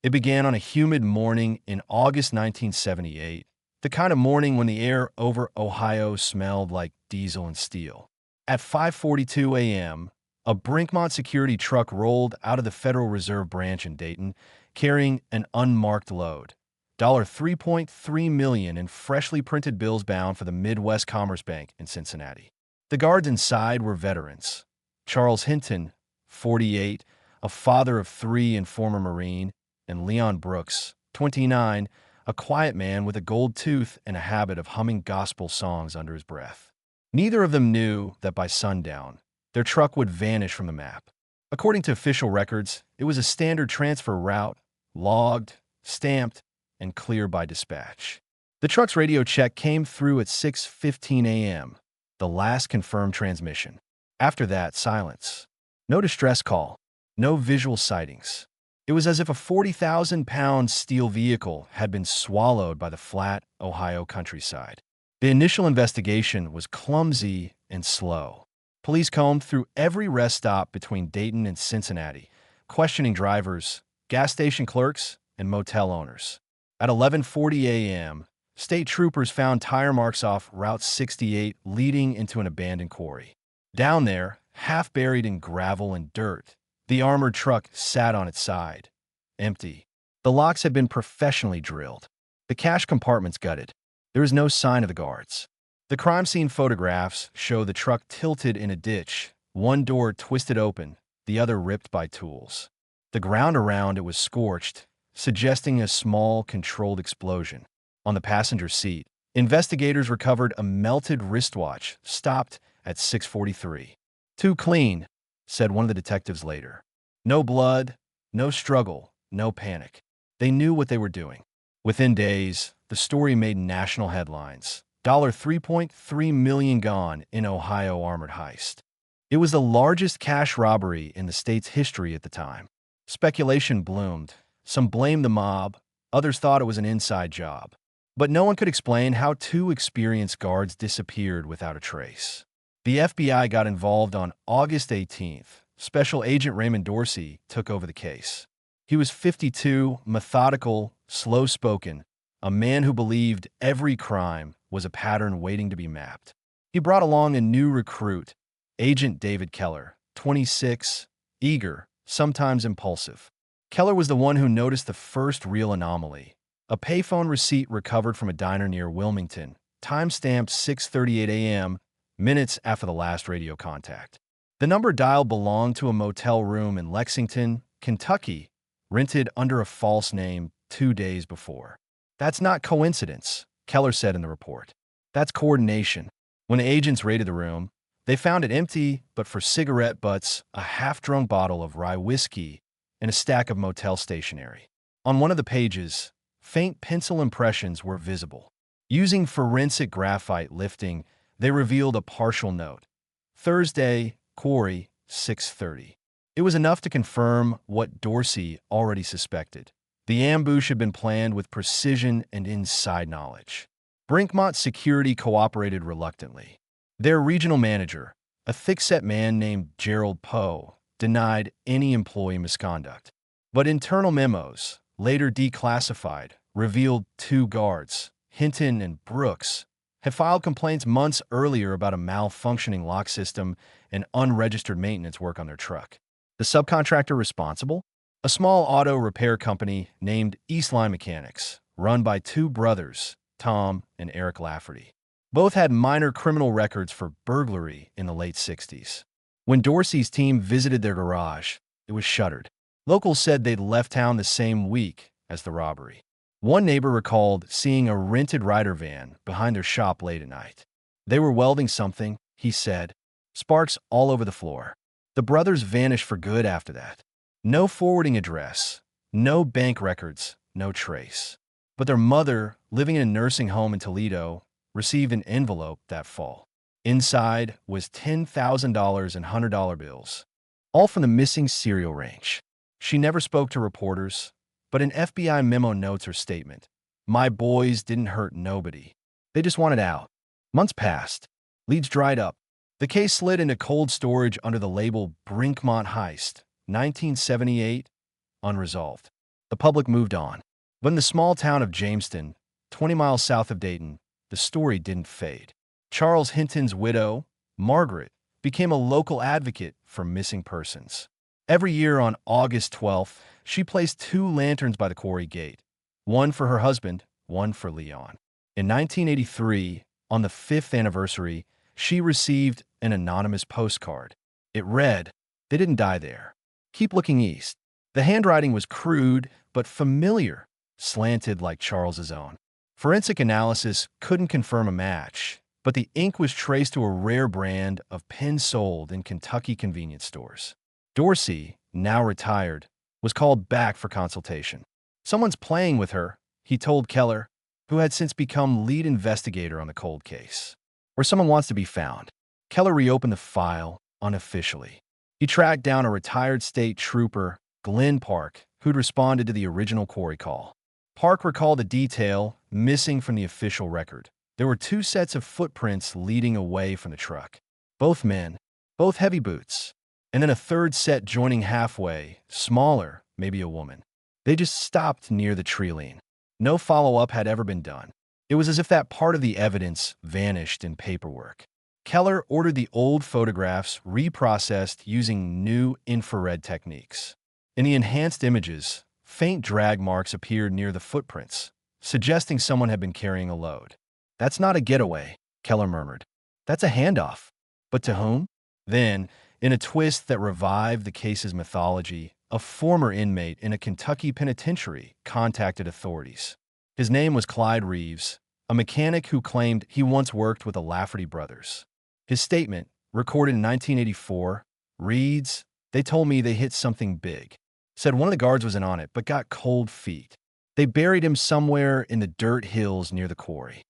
It began on a humid morning in August 1978, the kind of morning when the air over Ohio smelled like diesel and steel. At 5:42 a.m., a Brinkmont security truck rolled out of the Federal Reserve branch in Dayton, carrying an unmarked load. $3.3 million in freshly printed bills bound for the Midwest Commerce Bank in Cincinnati. The guards inside were veterans. Charles Hinton, 48, a father of 3 and former Marine, and Leon Brooks, 29, a quiet man with a gold tooth and a habit of humming gospel songs under his breath. Neither of them knew that by sundown, their truck would vanish from the map. According to official records, it was a standard transfer route, logged, stamped, and cleared by dispatch. The truck's radio check came through at 6:15 a.m., the last confirmed transmission. After that, silence. No distress call, no visual sightings. It was as if a 40,000-pound steel vehicle had been swallowed by the flat Ohio countryside. The initial investigation was clumsy and slow. Police combed through every rest stop between Dayton and Cincinnati, questioning drivers, gas station clerks, and motel owners. At 11:40 a.m., state troopers found tire marks off Route 68 leading into an abandoned quarry. Down there, half buried in gravel and dirt, the armored truck sat on its side, empty. The locks had been professionally drilled. The cash compartments gutted. There was no sign of the guards. The crime scene photographs show the truck tilted in a ditch, one door twisted open, the other ripped by tools. The ground around it was scorched, suggesting a small, controlled explosion. On the passenger seat, investigators recovered a melted wristwatch, stopped at 6:43. "Too clean," said one of the detectives later. No blood, no struggle, no panic. They knew what they were doing. Within days, the story made national headlines. $3.3 million gone in Ohio armored heist. It was the largest cash robbery in the state's history at the time. Speculation bloomed. Some blamed the mob, others thought it was an inside job. But no one could explain how 2 experienced guards disappeared without a trace. The FBI got involved on August 18th. Special Agent Raymond Dorsey took over the case. He was 52, methodical, slow-spoken, a man who believed every crime was a pattern waiting to be mapped. He brought along a new recruit, Agent David Keller, 26, eager, sometimes impulsive. Keller was the one who noticed the first real anomaly. A payphone receipt recovered from a diner near Wilmington, time-stamped 6:38 a.m., minutes after the last radio contact. The number dialed belonged to a motel room in Lexington, Kentucky, rented under a false name 2 days before. "That's not coincidence," Keller said in the report. "That's coordination." When the agents raided the room, they found it empty, but for cigarette butts, a half-drunk bottle of rye whiskey, and a stack of motel stationery. On one of the pages, faint pencil impressions were visible. Using forensic graphite lifting, they revealed a partial note. Thursday, quarry, 6:30. It was enough to confirm what Dorsey already suspected. The ambush had been planned with precision and inside knowledge. Brinkmont Security cooperated reluctantly. Their regional manager, a thick-set man named Gerald Poe, denied any employee misconduct. But internal memos, later declassified, revealed 2 guards, Hinton and Brooks, had filed complaints months earlier about a malfunctioning lock system and unregistered maintenance work on their truck. The subcontractor responsible? A small auto repair company named Eastline Mechanics, run by 2 brothers, Tom and Eric Lafferty. Both had minor criminal records for burglary in the late 60s. When Dorsey's team visited their garage, it was shuttered. Locals said they'd left town the same week as the robbery. One neighbor recalled seeing a rented Ryder van behind their shop late at night. They were welding something, he said. Sparks all over the floor. The brothers vanished for good after that. No forwarding address, no bank records, no trace. But their mother, living in a nursing home in Toledo, received an envelope that fall. Inside was $10,000 in $100 bills, all from the missing cereal range. She never spoke to reporters, but an FBI memo notes her statement. "My boys didn't hurt nobody. They just wanted out." Months passed. Leads dried up. The case slid into cold storage under the label Brinkmont Heist, 1978, unresolved. The public moved on. But in the small town of Jamestown, 20 miles south of Dayton, the story didn't fade. Charles Hinton's widow, Margaret, became a local advocate for missing persons. Every year on August 12th, she placed 2 lanterns by the quarry gate, one for her husband, one for Leon. In 1983, on the 5th anniversary, she received an anonymous postcard. It read, "They didn't die there. Keep looking east." The handwriting was crude but familiar, slanted like Charles's own. Forensic analysis couldn't confirm a match, but the ink was traced to a rare brand of pen sold in Kentucky convenience stores. Dorsey, now retired, was called back for consultation. "Someone's playing with her," he told Keller, who had since become lead investigator on the cold case. "Or someone wants to be found." Keller reopened the file unofficially. He tracked down a retired state trooper, Glenn Park, who'd responded to the original quarry call. Park recalled a detail missing from the official record. There were 2 sets of footprints leading away from the truck. Both men, both heavy boots, and then a 3rd set joining halfway, smaller, maybe a woman. They just stopped near the tree line. No follow-up had ever been done. It was as if that part of the evidence vanished in paperwork. Keller ordered the old photographs reprocessed using new infrared techniques. In the enhanced images, faint drag marks appeared near the footprints, suggesting someone had been carrying a load. "That's not a getaway," Keller murmured. "That's a handoff." But to whom? Then, in a twist that revived the case's mythology, a former inmate in a Kentucky penitentiary contacted authorities. His name was Clyde Reeves, a mechanic who claimed he once worked with the Lafferty brothers. His statement, recorded in 1984, reads, "They told me they hit something big. Said one of the guards was in on it, but got cold feet. They buried him somewhere in the dirt hills near the quarry.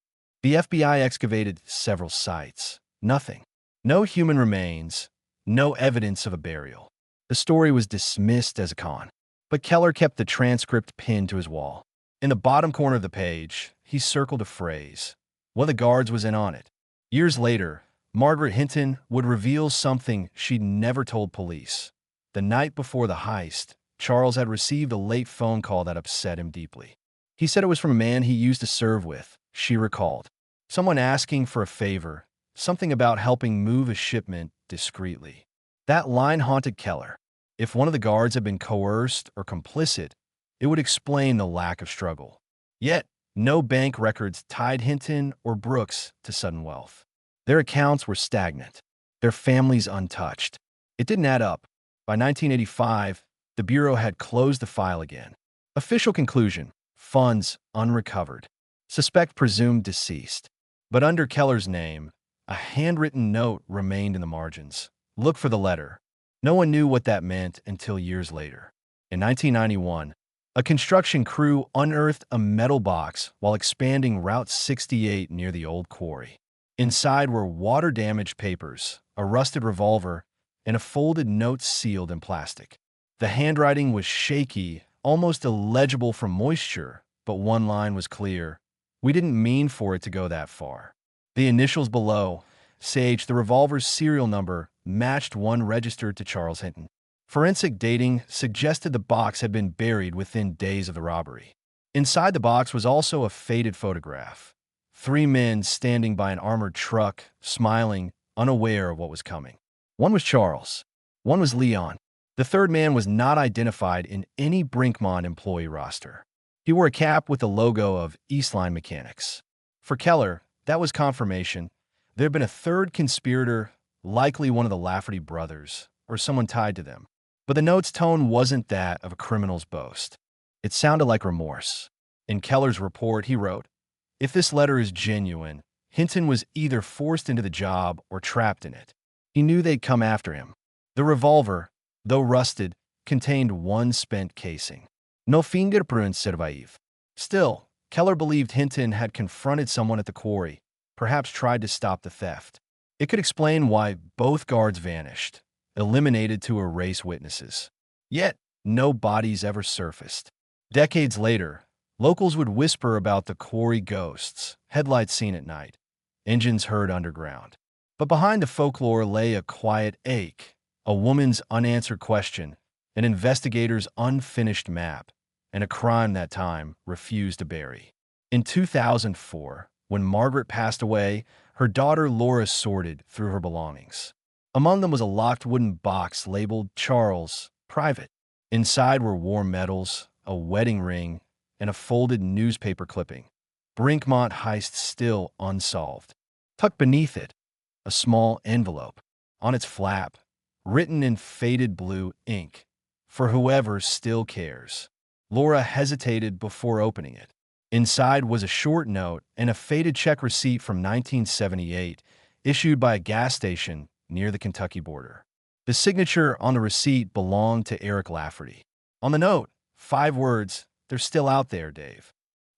The FBI excavated several sites. Nothing. No human remains. No evidence of a burial." The story was dismissed as a con, but Keller kept the transcript pinned to his wall. In the bottom corner of the page, he circled a phrase. One of the guards was in on it. Years later, Margaret Hinton would reveal something she'd never told police. The night before the heist, Charles had received a late phone call that upset him deeply. He said it was from a man he used to serve with, she recalled. Someone asking for a favor, something about helping move a shipment discreetly. That line haunted Keller. If one of the guards had been coerced or complicit, it would explain the lack of struggle. Yet, no bank records tied Hinton or Brooks to sudden wealth. Their accounts were stagnant, their families untouched. It didn't add up. By 1985, the Bureau had closed the file again. Official conclusion: funds unrecovered. Suspect presumed deceased. But under Keller's name, a handwritten note remained in the margins. Look for the letter. No one knew what that meant until years later. In 1991, a construction crew unearthed a metal box while expanding Route 68 near the old quarry. Inside were water-damaged papers, a rusted revolver, and a folded note sealed in plastic. The handwriting was shaky, almost illegible from moisture, but one line was clear. "We didn't mean for it to go that far." The initials below, Sage, the revolver's serial number, matched one registered to Charles Hinton. Forensic dating suggested the box had been buried within days of the robbery. Inside the box was also a faded photograph. 3 men standing by an armored truck, smiling, unaware of what was coming. One was Charles. One was Leon. The 3rd man was not identified in any Brinkmont employee roster. He wore a cap with the logo of Eastline Mechanics. For Keller, that was confirmation. There had been a 3rd conspirator, likely one of the Lafferty brothers, or someone tied to them. But the note's tone wasn't that of a criminal's boast. It sounded like remorse. In Keller's report, he wrote, "If this letter is genuine, Hinton was either forced into the job or trapped in it. He knew they'd come after him." The revolver, though rusted, contained one spent casing. No fingerprints survive. Still, Keller believed Hinton had confronted someone at the quarry, perhaps tried to stop the theft. It could explain why both guards vanished, eliminated to erase witnesses. Yet, no bodies ever surfaced. Decades later, locals would whisper about the quarry ghosts, headlights seen at night, engines heard underground. But behind the folklore lay a quiet ache, a woman's unanswered question, an investigator's unfinished map, and a crime that time refused to bury. In 2004, when Margaret passed away, her daughter Laura sorted through her belongings. Among them was a locked wooden box labeled Charles, Private. Inside were war medals, a wedding ring, and a folded newspaper clipping. Brinkmont heist still unsolved. Tucked beneath it, a small envelope. On its flap, written in faded blue ink, "For whoever still cares." Laura hesitated before opening it. Inside was a short note and a faded check receipt from 1978, issued by a gas station near the Kentucky border. The signature on the receipt belonged to Eric Lafferty. On the note, 5 words, "They're still out there, Dave."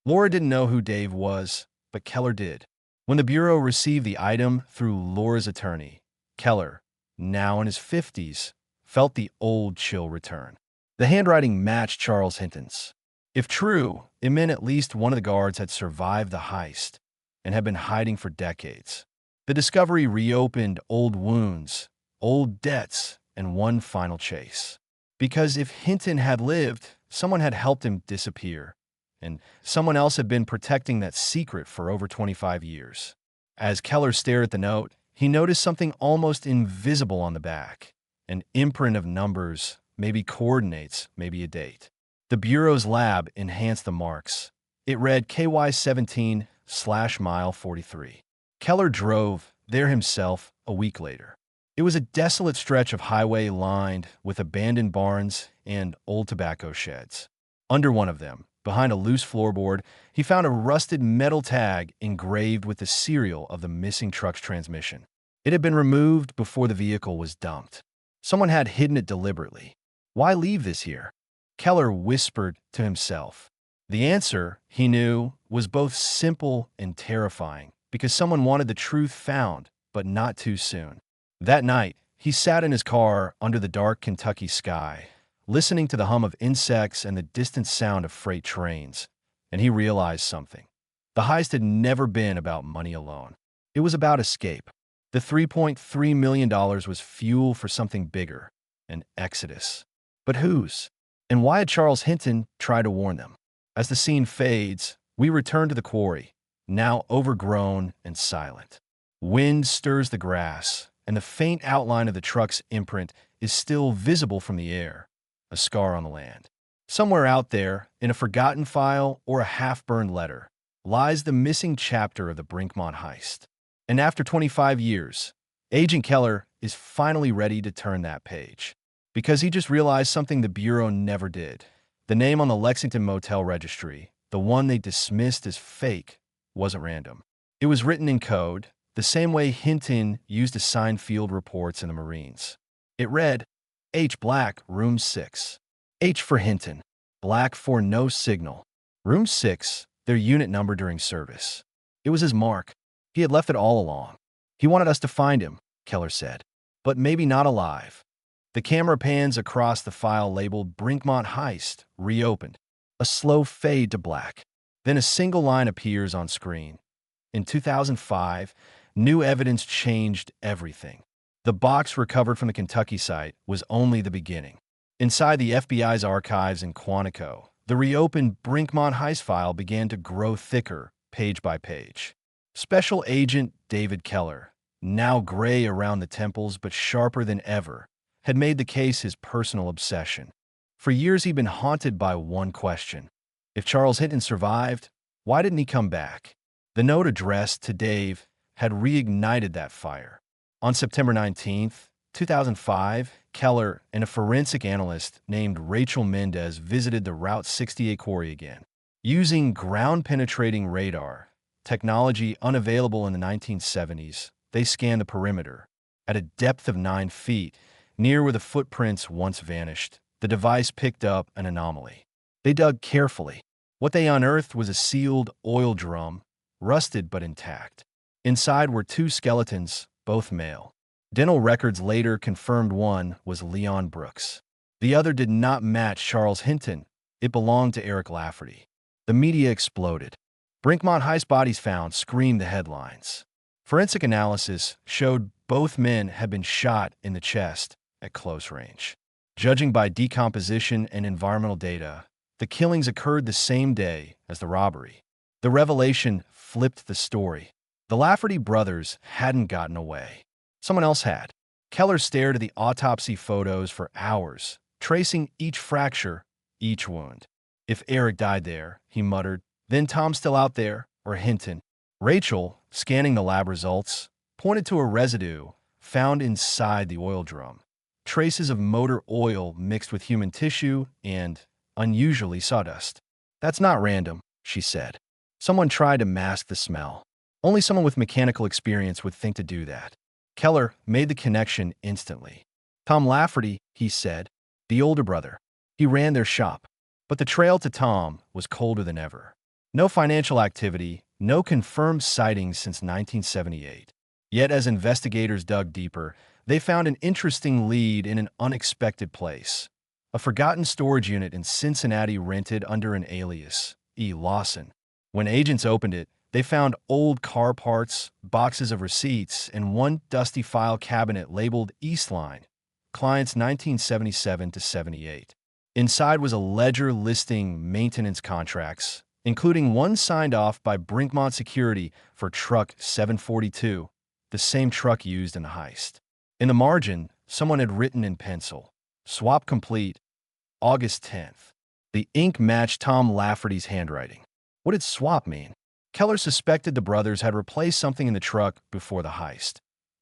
Laura didn't know who Dave was, but Keller did. When the Bureau received the item through Laura's attorney, Keller, now in his 50s, felt the old chill return. The handwriting matched Charles Hinton's. If true, it meant at least one of the guards had survived the heist and had been hiding for decades. The discovery reopened old wounds, old debts, and one final chase. Because if Hinton had lived, someone had helped him disappear, and someone else had been protecting that secret for over 25 years. As Keller stared at the note, he noticed something almost invisible on the back, an imprint of numbers, maybe coordinates, maybe a date. The Bureau's lab enhanced the marks. It read KY17/mile 43. Keller drove there himself a week later. It was a desolate stretch of highway lined with abandoned barns and old tobacco sheds. Under one of them, behind a loose floorboard, he found a rusted metal tag engraved with the serial of the missing truck's transmission. It had been removed before the vehicle was dumped. Someone had hidden it deliberately. Why leave this here? Keller whispered to himself. The answer, he knew, was both simple and terrifying, because someone wanted the truth found, but not too soon. That night, he sat in his car under the dark Kentucky sky, listening to the hum of insects and the distant sound of freight trains, and he realized something. The heist had never been about money alone. It was about escape. The $3.3 million was fuel for something bigger, an exodus. But whose? And why had Charles Hinton tried to warn them? As the scene fades, we return to the quarry, now overgrown and silent. Wind stirs the grass, and the faint outline of the truck's imprint is still visible from the air, a scar on the land. Somewhere out there, in a forgotten file or a half-burned letter, lies the missing chapter of the Brinkmont heist. And after 25 years, Agent Keller is finally ready to turn that page. Because he just realized something the Bureau never did. The name on the Lexington motel registry, the one they dismissed as fake, wasn't random. It was written in code, the same way Hinton used to sign field reports in the Marines. It read, H. Black, Room 6. H for Hinton. Black for no signal. Room 6, their unit number during service. It was his mark. He had left it all along. He wanted us to find him, Keller said. But maybe not alive. The camera pans across the file labeled Brinkmont Heist, reopened. A slow fade to black. Then a single line appears on screen. In 2005, new evidence changed everything. The box recovered from the Kentucky site was only the beginning. Inside the FBI's archives in Quantico, the reopened Brinkmont Heist file began to grow thicker, page by page. Special Agent David Keller, now gray around the temples but sharper than ever, had made the case his personal obsession. For years he'd been haunted by one question. If Charles Hinton survived, why didn't he come back? The note addressed to Dave had reignited that fire. On September 19, 2005, Keller and a forensic analyst named Rachel Mendez visited the Route 68 quarry again. Using ground-penetrating radar, technology unavailable in the 1970s, they scanned the perimeter. At a depth of 9 feet, near where the footprints once vanished, the device picked up an anomaly. They dug carefully. What they unearthed was a sealed oil drum, rusted but intact. Inside were 2 skeletons, both male. Dental records later confirmed one was Leon Brooks. The other did not match Charles Hinton. It belonged to Eric Lafferty. The media exploded. Brinkmont Heist bodies found screamed the headlines. Forensic analysis showed both men had been shot in the chest at close range. Judging by decomposition and environmental data, The killings occurred the same day as the robbery. The revelation flipped the story. The Lafferty brothers hadn't gotten away. Someone else had. Keller stared at the autopsy photos for hours, tracing each fracture, each wound. If Eric died there, he muttered, then Tom's still out there, or Hinton. Rachel, scanning the lab results, pointed to a residue found inside the oil drum. Traces of motor oil mixed with human tissue and, unusually, sawdust. That's not random, she said. Someone tried to mask the smell. Only someone with mechanical experience would think to do that. Keller made the connection instantly. Tom Lafferty, he said, the older brother. He ran their shop. But the trail to Tom was colder than ever. No financial activity, no confirmed sightings since 1978. Yet as investigators dug deeper, they found an interesting lead in an unexpected place. A forgotten storage unit in Cincinnati rented under an alias, E. Lawson. When agents opened it, they found old car parts, boxes of receipts, and one dusty file cabinet labeled Eastline, clients 1977 to 78. Inside was a ledger listing maintenance contracts, including one signed off by Brinkmont Security for truck 742, the same truck used in the heist. In the margin, someone had written in pencil, "Swap complete, August 10th." The ink matched Tom Lafferty's handwriting. What did swap mean? Keller suspected the brothers had replaced something in the truck before the heist.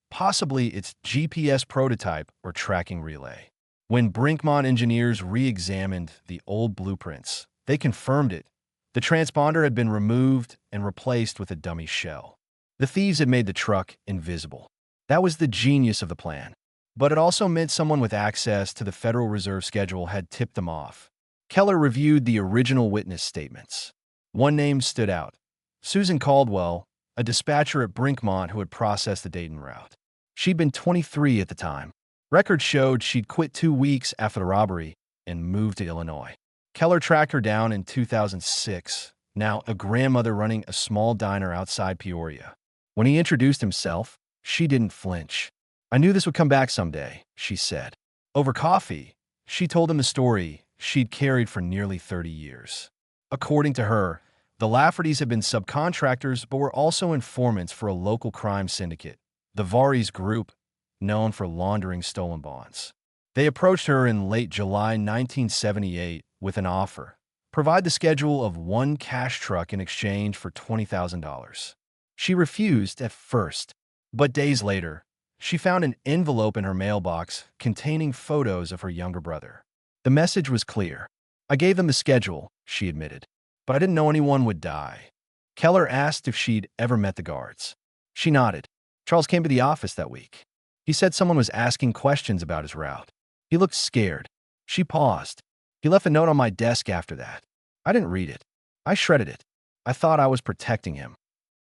Possibly its GPS prototype or tracking relay. When Brinkmont engineers re-examined the old blueprints, they confirmed it. The transponder had been removed and replaced with a dummy shell. The thieves had made the truck invisible. That was the genius of the plan. But it also meant someone with access to the Federal Reserve schedule had tipped them off. Keller reviewed the original witness statements. One name stood out. Susan Caldwell, a dispatcher at Brinkmont who had processed the Dayton route. She'd been 23 at the time. Records showed she'd quit 2 weeks after the robbery and moved to Illinois. Keller tracked her down in 2006, now a grandmother running a small diner outside Peoria. When he introduced himself, she didn't flinch. "I knew this would come back someday," she said. Over coffee, she told him the story she'd carried for nearly 30 years. According to her, the Laffertys had been subcontractors but were also informants for a local crime syndicate, the Varys Group, known for laundering stolen bonds. They approached her in late July 1978 with an offer. Provide the schedule of one cash truck in exchange for $20,000. She refused at first, but days later, she found an envelope in her mailbox containing photos of her younger brother. The message was clear. "I gave them the schedule," she admitted, "but I didn't know anyone would die." Keller asked if she'd ever met the guards. She nodded. Charles came to the office that week. He said someone was asking questions about his route. He looked scared. She paused. He left a note on my desk after that. I didn't read it. I shredded it. I thought I was protecting him.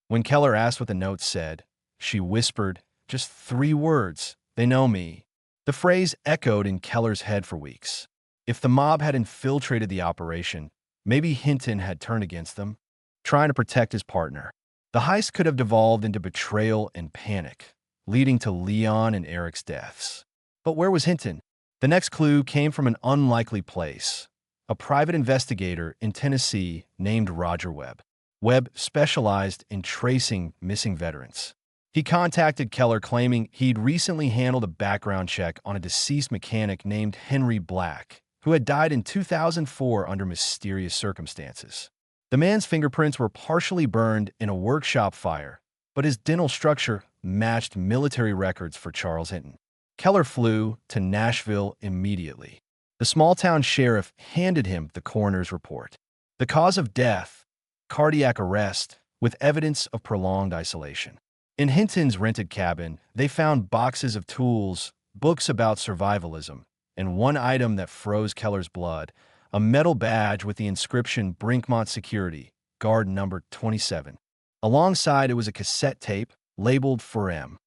When Keller asked what the note said, she whispered, just 3 words, "They know me." The phrase echoed in Keller's head for weeks. If the mob had infiltrated the operation, maybe Hinton had turned against them, trying to protect his partner. The heist could have devolved into betrayal and panic, leading to Leon and Eric's deaths. But where was Hinton? The next clue came from an unlikely place. A private investigator in Tennessee named Roger Webb. Webb specialized in tracing missing veterans. He contacted Keller claiming he'd recently handled a background check on a deceased mechanic named Henry Black, who had died in 2004 under mysterious circumstances. The man's fingerprints were partially burned in a workshop fire, but his dental structure matched military records for Charles Hinton. Keller flew to Nashville immediately. The small-town sheriff handed him the coroner's report. The cause of death, cardiac arrest, with evidence of prolonged isolation. In Hinton's rented cabin, they found boxes of tools, books about survivalism, and one item that froze Keller's blood, a metal badge with the inscription Brinkmont Security, guard number 27. Alongside it was a cassette tape labeled for M.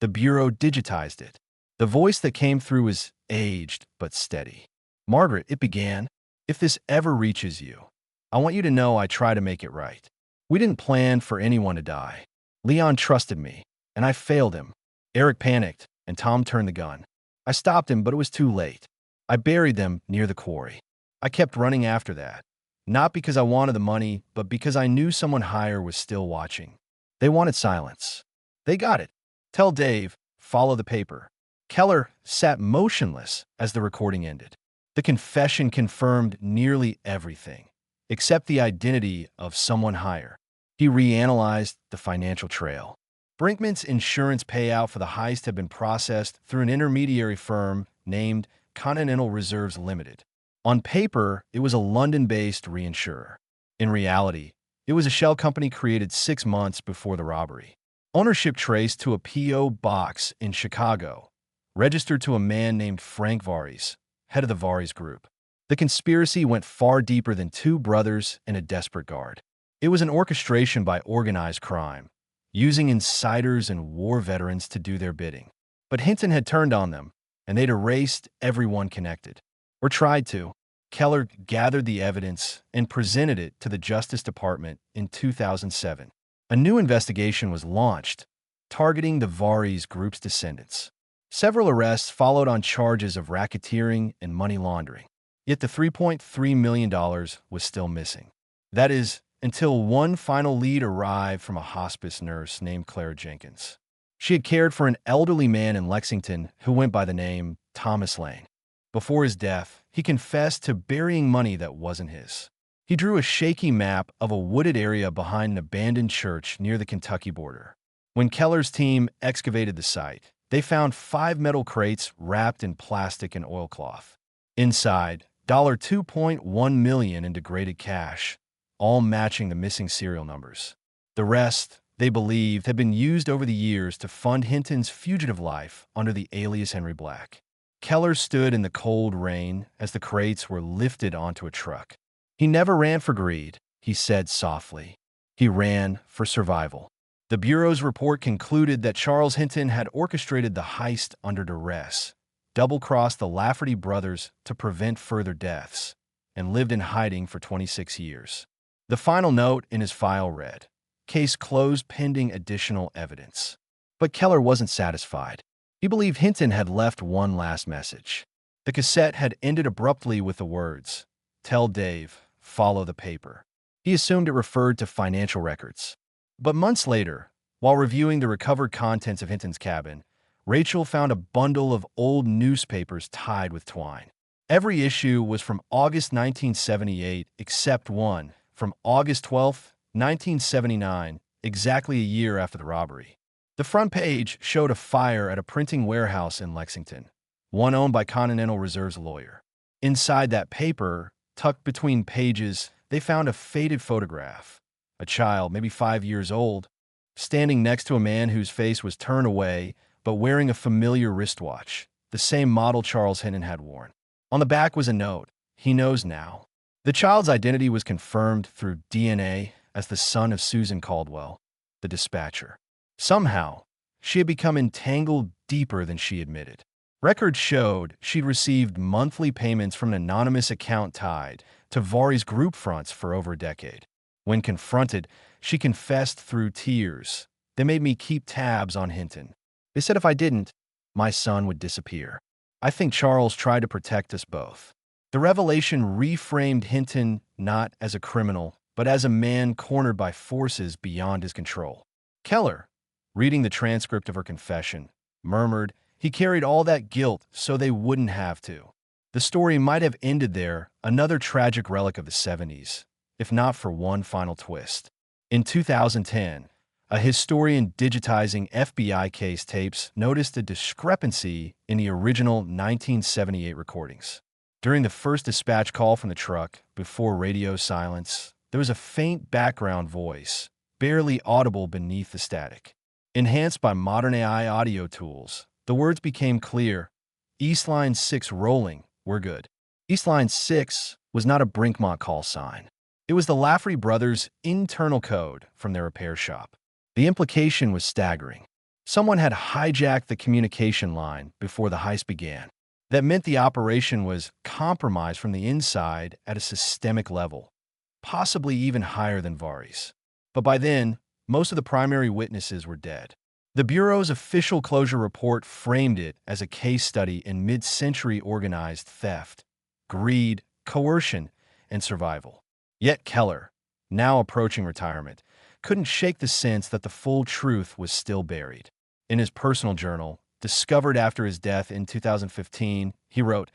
The Bureau digitized it. The voice that came through was aged but steady. "Margaret," it began, "if this ever reaches you, I want you to know I try to make it right. We didn't plan for anyone to die. Leon trusted me, and I failed him. Eric panicked, and Tom turned the gun. I stopped him, but it was too late. I buried them near the quarry. I kept running after that. Not because I wanted the money, but because I knew someone higher was still watching. They wanted silence. They got it. Tell Dave, follow the paper. Keller sat motionless as the recording ended. The confession confirmed nearly everything, except the identity of someone higher. He reanalyzed the financial trail. Brinkman's insurance payout for the heist had been processed through an intermediary firm named Continental Reserves Limited. On paper, it was a London-based reinsurer. In reality, it was a shell company created 6 months before the robbery. Ownership traced to a P.O. box in Chicago, registered to a man named Frank Varis, head of the Varis Group. The conspiracy went far deeper than 2 brothers and a desperate guard. It was an orchestration by organized crime, using insiders and war veterans to do their bidding. But Hinton had turned on them, and they'd erased everyone connected. Or tried to. Keller gathered the evidence and presented it to the Justice Department in 2007. A new investigation was launched, targeting the Varis Group's descendants. Several arrests followed on charges of racketeering and money laundering. Yet the $3.3 million was still missing. That is, until one final lead arrived from a hospice nurse named Claire Jenkins. She had cared for an elderly man in Lexington who went by the name Thomas Lane. Before his death, he confessed to burying money that wasn't his. He drew a shaky map of a wooded area behind an abandoned church near the Kentucky border. When Keller's team excavated the site, they found 5 metal crates wrapped in plastic and oilcloth. Inside, $2.1 million in degraded cash, all matching the missing serial numbers. The rest, they believed, had been used over the years to fund Hinton's fugitive life under the alias Henry Black. Keller stood in the cold rain as the crates were lifted onto a truck. He never ran for greed, he said softly. He ran for survival. The Bureau's report concluded that Charles Hinton had orchestrated the heist under duress, double-crossed the Lafferty brothers to prevent further deaths, and lived in hiding for 26 years. The final note in his file read, "Case closed pending additional evidence." But Keller wasn't satisfied. He believed Hinton had left one last message. The cassette had ended abruptly with the words, "Tell Dave, follow the paper." He assumed it referred to financial records. But months later, while reviewing the recovered contents of Hinton's cabin, Rachel found a bundle of old newspapers tied with twine. Every issue was from August 1978 except one, from August 12, 1979, exactly a year after the robbery. The front page showed a fire at a printing warehouse in Lexington, one owned by Continental Reserve's lawyer. Inside that paper, tucked between pages, they found a faded photograph. A child, maybe 5 years old, standing next to a man whose face was turned away, but wearing a familiar wristwatch, the same model Charles Hinton had worn. On the back was a note, "He knows now." The child's identity was confirmed through DNA as the son of Susan Caldwell, the dispatcher. Somehow, she had become entangled deeper than she admitted. Records showed she'd received monthly payments from an anonymous account tied to Varis Group fronts for over a decade. When confronted, she confessed through tears. "They made me keep tabs on Hinton. They said if I didn't, my son would disappear. I think Charles tried to protect us both." The revelation reframed Hinton not as a criminal, but as a man cornered by forces beyond his control. Keller, reading the transcript of her confession, murmured, "He carried all that guilt so they wouldn't have to." The story might have ended there, another tragic relic of the 70s, if not for one final twist. In 2010, a historian digitizing FBI case tapes noticed a discrepancy in the original 1978 recordings. During the first dispatch call from the truck, before radio silence, there was a faint background voice, barely audible beneath the static. Enhanced by modern AI audio tools, the words became clear. "East Line 6 rolling, we're good." East Line 6 was not a Brinkmont call sign. It was the Lafferty brothers' internal code from their repair shop. The implication was staggering. Someone had hijacked the communication line before the heist began. That meant the operation was compromised from the inside at a systemic level, possibly even higher than Varis. But by then, most of the primary witnesses were dead. The Bureau's official closure report framed it as a case study in mid-century organized theft, greed, coercion, and survival. Yet Keller, now approaching retirement, couldn't shake the sense that the full truth was still buried. In his personal journal, discovered after his death in 2015, he wrote,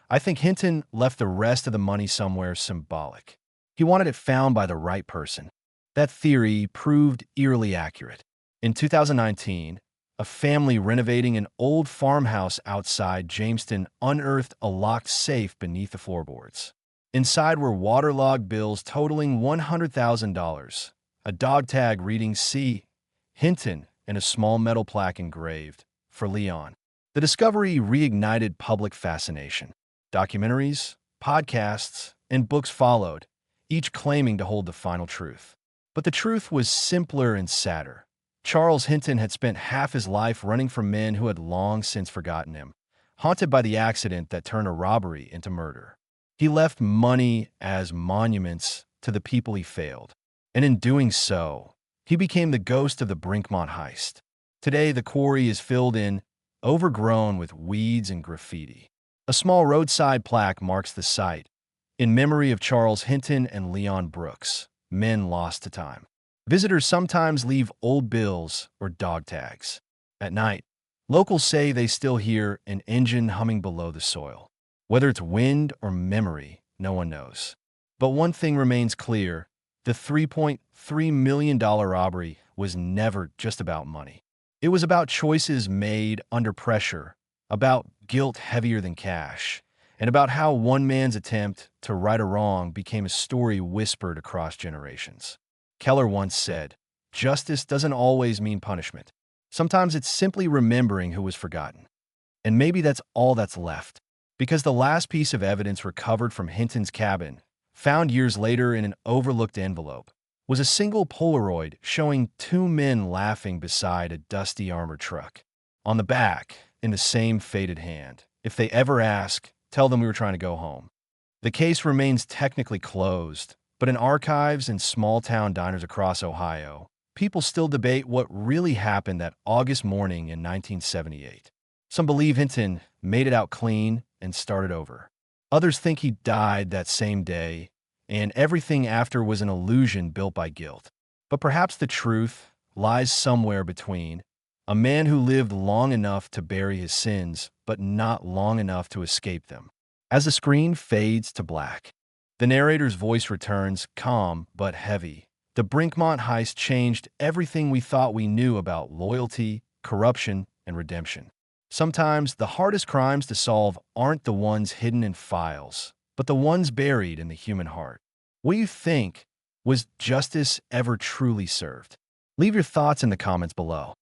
"I think Hinton left the rest of the money somewhere symbolic. He wanted it found by the right person." That theory proved eerily accurate. In 2019, a family renovating an old farmhouse outside Jamestown unearthed a locked safe beneath the floorboards. Inside were waterlogged bills totaling $100,000, a dog tag reading C. Hinton, and a small metal plaque engraved, "For Leon." The discovery reignited public fascination. Documentaries, podcasts, and books followed, each claiming to hold the final truth. But the truth was simpler and sadder. Charles Hinton had spent half his life running from men who had long since forgotten him, haunted by the accident that turned a robbery into murder. He left money as monuments to the people he failed, and in doing so, he became the ghost of the Brinkmont heist. Today, the quarry is filled in, overgrown with weeds and graffiti. A small roadside plaque marks the site, in memory of Charles Hinton and Leon Brooks, men lost to time. Visitors sometimes leave old bills or dog tags. At night, locals say they still hear an engine humming below the soil. Whether it's wind or memory, no one knows. But one thing remains clear: the $3.3 million robbery was never just about money. It was about choices made under pressure, about guilt heavier than cash, and about how one man's attempt to right a wrong became a story whispered across generations. Keller once said, "Justice doesn't always mean punishment. Sometimes it's simply remembering who was forgotten." And maybe that's all that's left. Because the last piece of evidence recovered from Hinton's cabin, found years later in an overlooked envelope, was a single Polaroid showing two men laughing beside a dusty armored truck. On the back, in the same faded hand, "If they ever ask, tell them we were trying to go home." The case remains technically closed, but in archives and small-town diners across Ohio, people still debate what really happened that August morning in 1978. Some believe Hinton made it out clean and started over. Others think he died that same day, and everything after was an illusion built by guilt. But perhaps the truth lies somewhere between: a man who lived long enough to bury his sins, but not long enough to escape them. As the screen fades to black, the narrator's voice returns, calm but heavy. The Brinkmont heist changed everything we thought we knew about loyalty, corruption, and redemption. Sometimes the hardest crimes to solve aren't the ones hidden in files, but the ones buried in the human heart. What do you think? Was justice ever truly served? Leave your thoughts in the comments below.